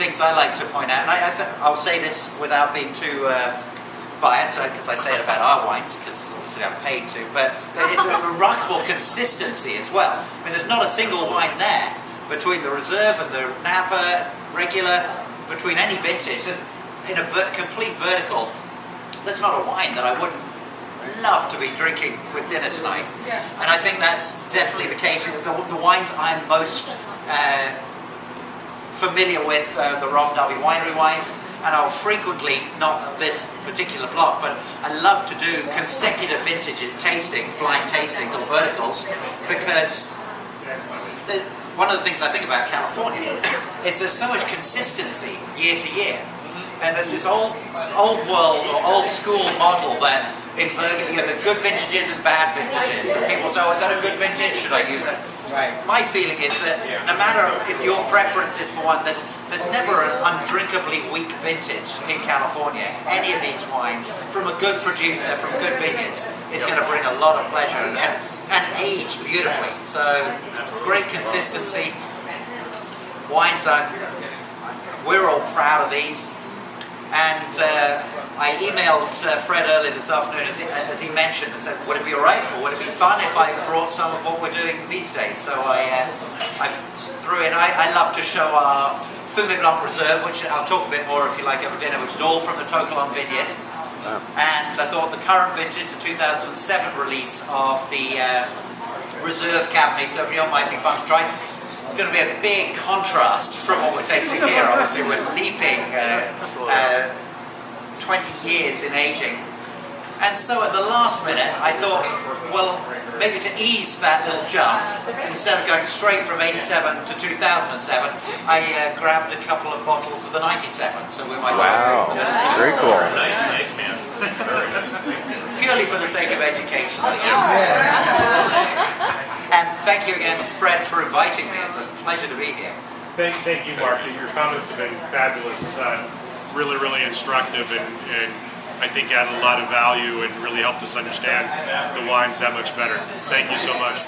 things I like to point out, and I'll say this without being too biased, because I say it about our wines, because obviously I'm paid to, but it's a remarkable consistency as well. I mean, there's not a single wine there between the Reserve and the Napa, regular, between any vintage, in a complete vertical. There's not a wine that I wouldn't love to be drinking with dinner tonight. Yeah. And I think that's definitely the case. The wines I'm most familiar with, the Mondavi winery wines, and I'll frequently, not of this particular block, but I love to do consecutive vintage tastings, blind tastings or verticals, because one of the things I think about California is there's so much consistency year to year. And there's this old world or old school model that in Burgundy, you know, the good vintages and bad vintages. And people say, oh, is that a good vintage? Should I use it? Right. My feeling is that no matter if your preference is for one, there's never an undrinkably weak vintage in California. Any of these wines, from a good producer, from good vineyards, is going to bring a lot of pleasure and age beautifully. So, great consistency. Wines we're all proud of these. And I emailed Fred earlier this afternoon, as he mentioned, and said, would it be all right, or would it be fun if I brought some of what we're doing these days? So I threw in, I love to show our Fumé Blanc Reserve, which I'll talk a bit more if you like over dinner, which is all from the Tocolon vineyard. And I thought the current vintage, the 2007 release of the Reserve Cabernet Sauvignon might be fun to try. It's going to be a big contrast from what we're tasting here. Obviously, we're leaping 20 years in aging. And so at the last minute, I thought, well, maybe to ease that little jump, instead of going straight from 87 to 2007, I grabbed a couple of bottles of the 97. So we might wow, very cool. Nice man. Purely for the sake of education. And thank you again, Fred, for inviting me. It's a pleasure to be here. Thank you, Mark. Your comments have been fabulous, really instructive, and I think added a lot of value and really helped us understand the wines that much better. Thank you so much.